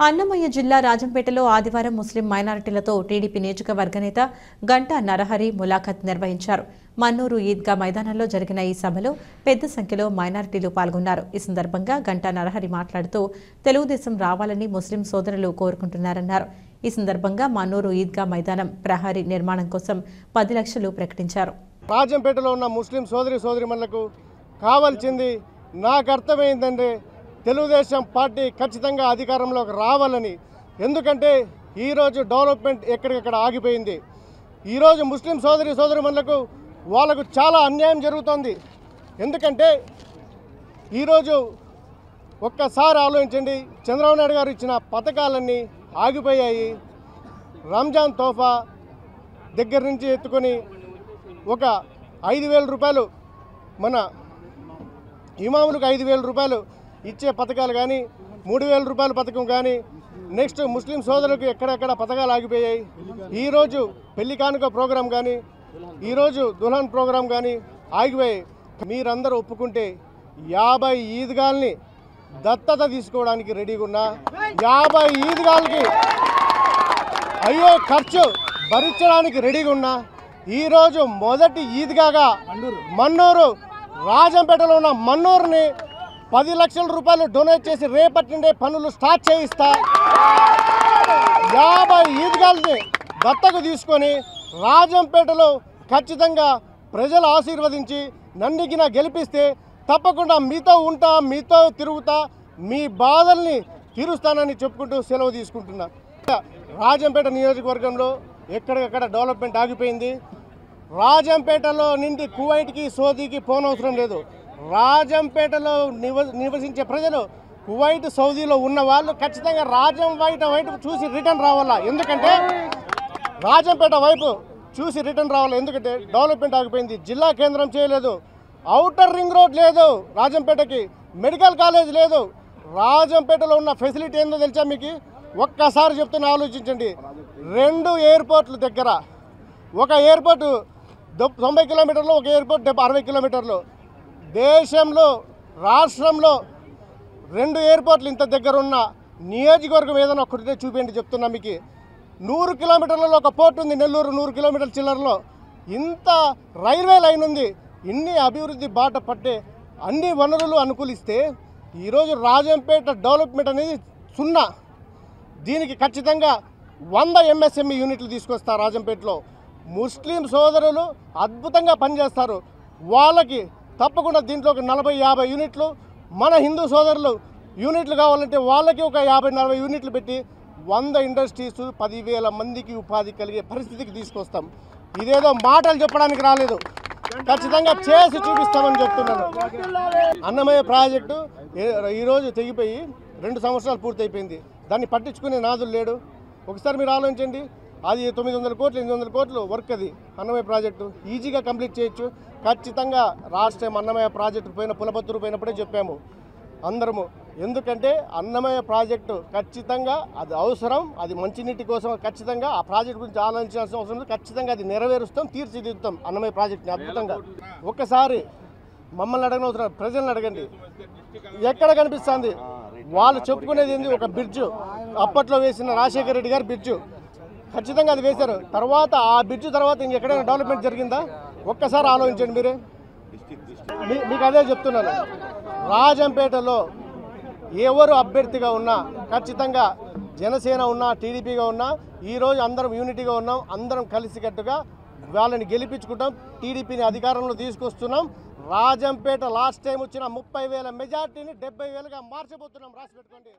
అన్నమయ్య జిల్లా రాజంపేటలో ఆదివారం ముస్లిం మైనారిటీలతో టీడీపీ నియోజకవర్గ నేత గంటా నరహరి ములాఖత్ నిర్వహించారు. మన్నూరు ఈద్గా మైదానంలో జరిగిన ఈ సభలో పెద్ద సంఖ్యలో మైనారిటీలు పాల్గొన్నారు. ఈ సందర్భంగా గంటా నరహరి మాట్లాడుతూ తెలుగుదేశం రావాలని ముస్లిం సోదరులు కోరుకుంటున్నారన్నారు. ఈ సందర్భంగా మన్నూరు ఈద్గా మైదానం ప్రహరీ నిర్మాణం కోసం 10 లక్షలు ప్రకటించారు. రాజంపేటలో ఉన్న ముస్లిం సోదరిమణులకు కావాల్సింది నాకు అర్థమైందంటే తెలుగుదేశం పార్టీ ఖచ్చితంగా అధికారంలోకి రావాలని. ఎందుకంటే ఈరోజు డెవలప్మెంట్ ఎక్కడికక్కడ ఆగిపోయింది. ఈరోజు ముస్లిం సోదరిమణులకు వాళ్ళకు చాలా అన్యాయం జరుగుతోంది. ఎందుకంటే ఈరోజు ఒక్కసారి ఆలోచించండి, చంద్రబాబు నాయుడు గారు ఇచ్చిన పథకాలన్నీ ఆగిపోయాయి. రంజాన్ తోఫా దగ్గర నుంచి ఎత్తుకొని ఒక 5,000 రూపాయలు మన ఇమాములకు 5,000 రూపాయలు ఇచ్చే పథకాలు కానీ, 3,000 రూపాయల పథకం కానీ, నెక్స్ట్ ముస్లిం సోదరులకు ఎక్కడెక్కడ పథకాలు ఆగిపోయాయి. ఈరోజు పెళ్లి కానుక ప్రోగ్రాం కానీ, ఈరోజు దుల్హన్ ప్రోగ్రాం కానీ ఆగిపోయాయి. మీరందరూ ఒప్పుకుంటే 50 ఈద్గాల్ని దత్తత తీసుకోవడానికి రెడీగా ఉన్నా. 50 ఈద్గాలకి అయ్యే ఖర్చు భరించడానికి రెడీగా ఉన్నా. ఈరోజు మొదటి ఈద్గాగా మన్నూరు, రాజంపేటలో ఉన్న మన్నూరుని 10 లక్షల రూపాయలు డొనేట్ చేసి రేపటి నుండే పనులు స్టార్ట్ చేయిస్తా. 50 ఈద్గాల్ని దత్తకు తీసుకొని రాజంపేటలో ఖచ్చితంగా ప్రజలు ఆశీర్వదించి నన్నుగిన గెలిపిస్తే తప్పకుండా మీతో ఉంటా, మీతో తిరుగుతా, మీ బాధల్ని తీరుస్తానని చెప్పుకుంటూ సెలవు తీసుకుంటున్నా. రాజంపేట నియోజకవర్గంలో ఎక్కడికక్కడ డెవలప్మెంట్ ఆగిపోయింది. రాజంపేటలో నుండి కువైట్కి, సౌదీకి పోనవసరం లేదు. రాజంపేటలో నివసించే ప్రజలు కువైట్, సౌదీలో ఉన్న వాళ్ళు ఖచ్చితంగా వైపు చూసి రిటర్న్ రావాలా. ఎందుకంటే రాజంపేట వైపు చూసి రిటర్న్ రావాలి. ఎందుకంటే డెవలప్మెంట్ ఆగిపోయింది. జిల్లా కేంద్రం చేయలేదు, ఔటర్ రింగ్ రోడ్ లేదు, రాజంపేటకి మెడికల్ కాలేజ్ లేదు. రాజంపేటలో ఉన్న ఫెసిలిటీ ఏందో తెలుసా మీకు? ఒక్కసారి చెప్తున్నా, ఆలోచించండి. 2 ఎయిర్పోర్ట్ల దగ్గర, ఒక ఎయిర్పోర్టు 90 కిలోమీటర్లు, ఒక ఎయిర్పోర్ట్ 60 కిలోమీటర్లు. దేశంలో, రాష్ట్రంలో 2 ఎయిర్పోర్ట్లు ఇంత దగ్గర ఉన్న నియోజకవర్గం ఏదైనా ఒక్కటే చూపించండి చెప్తున్నా మీకు. 100 కిలోమీటర్లలో ఒక పోర్ట్ ఉంది, నెల్లూరు 100 కిలోమీటర్ల చిల్లరలో. ఇంత రైల్వే లైన్ ఉంది. ఇన్ని అభివృద్ధి బాట పట్టే అన్ని వనరులు అనుకూలిస్తే ఈరోజు రాజంపేట డెవలప్మెంట్ అనేది 0. దీనికి ఖచ్చితంగా 100 MSME యూనిట్లు తీసుకొస్తారు. రాజంపేటలో ముస్లిం సోదరులు అద్భుతంగా పనిచేస్తారు. వాళ్ళకి తప్పకుండా దీంట్లో ఒక 40-50 యూనిట్లు, మన హిందూ సోదరులు యూనిట్లు కావాలంటే వాళ్ళకి ఒక 50-40 యూనిట్లు పెట్టి 100 ఇండస్ట్రీస్, 10,000 మందికి ఉపాధి కలిగే పరిస్థితికి తీసుకొస్తాం. ఇదేదో మాటలు చెప్పడానికి రాలేదు, ఖచ్చితంగా చేసి చూపిస్తామని చెప్తున్నాను. అన్నమయ్య ప్రాజెక్టు ఈరోజు తెగిపోయి 2 సంవత్సరాలు పూర్తయిపోయింది. దాన్ని పట్టించుకునే నాదులు లేడు. ఒకసారి మీరు ఆలోచించండి, అది 900 కోట్లు 800 కోట్లు వర్క్. అది అన్నమయ్య ప్రాజెక్టు ఈజీగా కంప్లీట్ చేయొచ్చు. ఖచ్చితంగా రాష్ట్రం అన్నమయ్య ప్రాజెక్టు పోయిన పులపత్తూరు పోయినప్పుడే చెప్పాము అందరము. ఎందుకంటే అన్నమయ్య ప్రాజెక్టు ఖచ్చితంగా అది అవసరం, అది మంచినీటి కోసం. ఖచ్చితంగా ఆ ప్రాజెక్టు గురించి ఆలోచించాల్సిన అవసరం ఉంది. ఖచ్చితంగా అది నెరవేరుస్తాం, తీర్చిదిద్దుతాం అన్నమయ్య ప్రాజెక్టుని అద్భుతంగా. ఒక్కసారి మమ్మల్ని అడగనవసరం, ప్రజలను అడగండి. ఎక్కడ కనిపిస్తుంది? వాళ్ళు చెప్పుకునేది ఏంది? ఒక బ్రిడ్జు, అప్పట్లో వేసిన రాజశేఖర రెడ్డి గారి బ్రిడ్జు. ఖచ్చితంగా అది వేశారు. తర్వాత ఆ బ్రిడ్జు తర్వాత ఇంకెక్కడైనా డెవలప్మెంట్ జరిగిందా? ఒక్కసారి ఆలోచించండి మీరే. మీకు అదే చెప్తున్నాను. రాజంపేటలో ఎవరు అభ్యర్థిగా ఉన్నా, ఖచ్చితంగా జనసేన ఉన్నా, టీడీపీగా ఉన్నా, ఈరోజు అందరం యూనిటీగా ఉన్నాం. అందరం కలిసికట్టుగా వాళ్ళని గెలిపించుకుంటాం. టీడీపీని అధికారంలో తీసుకొస్తున్నాం. రాజంపేట లాస్ట్ టైం వచ్చిన 30,000 మెజార్టీని 70,000గా మార్చబోతున్నాం. రాసి పెట్టుకోండి.